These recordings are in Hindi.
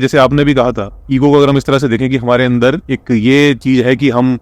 जैसे आपने भी कहा था, ईगो को अगर हम इस तरह से देखें कि हमारे अंदर एक ये चीज है कि हम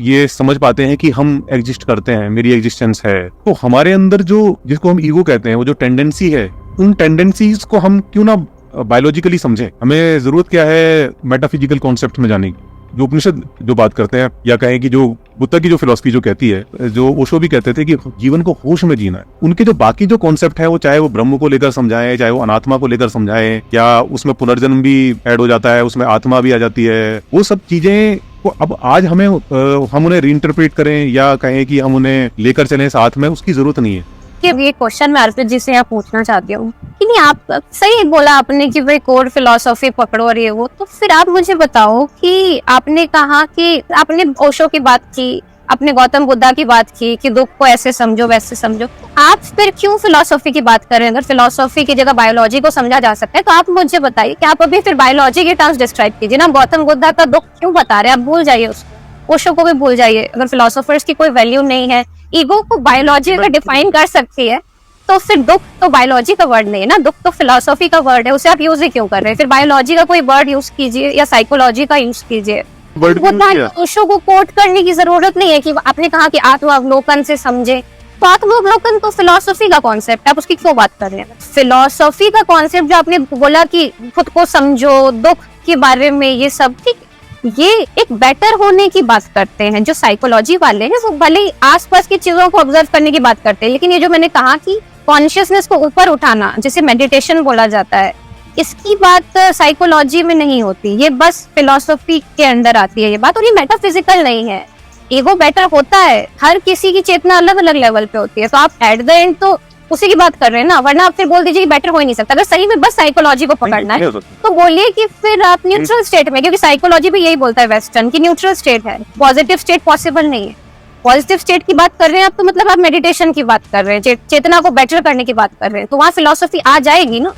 ये समझ पाते हैं कि हम एग्जिस्ट करते हैं, मेरी एग्जिस्टेंस है। तो हमारे अंदर जो जिसको हम ईगो कहते हैं, वो जो टेंडेंसी है, उन टेंडेंसीज को हम क्यों ना बायोलॉजिकली समझें। हमें जरूरत क्या है मेटाफिजिकल कॉन्सेप्ट में जाने की। जो उपनिषद जो बात करते हैं, या कहें कि जो बुद्ध की जो फिलॉसफी जो कहती है, जो ओशो भी कहते थे कि जीवन को होश में जीना है। उनके जो बाकी जो कॉन्सेप्ट है, वो चाहे वो ब्रह्म को लेकर समझाएं, चाहे वो अनात्मा को लेकर समझाएं, या उसमें पुनर्जन्म भी ऐड हो जाता है, उसमें आत्मा भी आ जाती है, वो सब चीजें को अब आज हमें हम उन्हें रीइंटरप्रेट करें या कहें कि हम उन्हें लेकर चलें साथ में, उसकी जरूरत नहीं है। ये क्वेश्चन मैं अर्पित जी से यहाँ पूछना चाहती हूँ कि नहीं, आप सही बोला आपने कि भाई कोर फिलॉसफी पकड़ो और ये वो, तो फिर आप मुझे बताओ कि आपने कहा कि आपने ओशो की बात की, आपने गौतम बुद्धा की बात की कि दुख को ऐसे समझो वैसे समझो, आप फिर क्यों फिलॉसफी की बात कर रहे हैं? अगर फिलॉसफी की जगह बायोलॉजी को समझा जा सकता है तो आप मुझे बताइए कि आप अभी फिर बायोलॉजी के टर्म्स डिस्क्राइब कीजिए ना। गौतम बुद्धा का दुख क्यों बता रहे हैं? आप भूल जाइए उसको, ओशो को भी भूल जाइए। अगर फिलोसोफर्स की कोई वैल्यू नहीं है, ईगो को बायोलॉजी अगर डिफाइन कर सकती है, तो फिर दुख तो बायोलॉजी का वर्ड नहीं है ना, दुख तो फिलोसफी का वर्ड है, उसे आप यूज ही क्यों कर रहे हैं? फिर बायोलॉजी का कोई वर्ड यूज कीजिए या साइकोलॉजी का यूज कीजिए। ओशो को कोट करने की जरूरत नहीं है कि आपने कहा कि आत्मावलोकन से समझे, तो आत्मावलोकन तो फिलोसफी का कॉन्सेप्ट है, आप उसकी क्यों बात कर रहे हैं? फिलोसफी का कॉन्सेप्ट जो आपने बोला कि खुद को समझो, दुख के बारे में, ये सब ठीक, ये एक बेटर होने की बात करते हैं। जो साइकोलॉजी वाले हैं वो भले ही आसपास की चीजों को ऑब्जर्व करने की बात करते हैं, लेकिन ये जो मैंने कहा कि कॉन्शियसनेस को ऊपर उठाना, जिसे मेडिटेशन बोला जाता है, इसकी बात साइकोलॉजी में नहीं होती, ये बस फिलोसफी के अंदर आती है ये बात, और ये मेटाफिजिकल नहीं है। ईगो बेटर होता है, हर किसी की चेतना अलग अलग लेवल पे होती है, तो आप एट द एंड तो उसी की बात कर रहे हैं ना, वरना आप फिर बोल दीजिए कि बेटर हो ही नहीं सकता। अगर सही में बस साइकोलॉजी को पकड़ना है तो बोलिए कि फिर आप न्यूट्रल स्टेट में, क्योंकि साइकोलॉजी भी यही बोलता है वेस्टर्न की न्यूट्रल स्टेट है, पॉजिटिव स्टेट पॉसिबल नहीं है। पॉजिटिव स्टेट की बात कर रहे हैं आप, तो मतलब आप मेडिटेशन की बात कर रहे हैं, चेतना को बेटर करने की बात कर रहे हैं, तो वहाँ फिलोसफी आ जाएगी ना।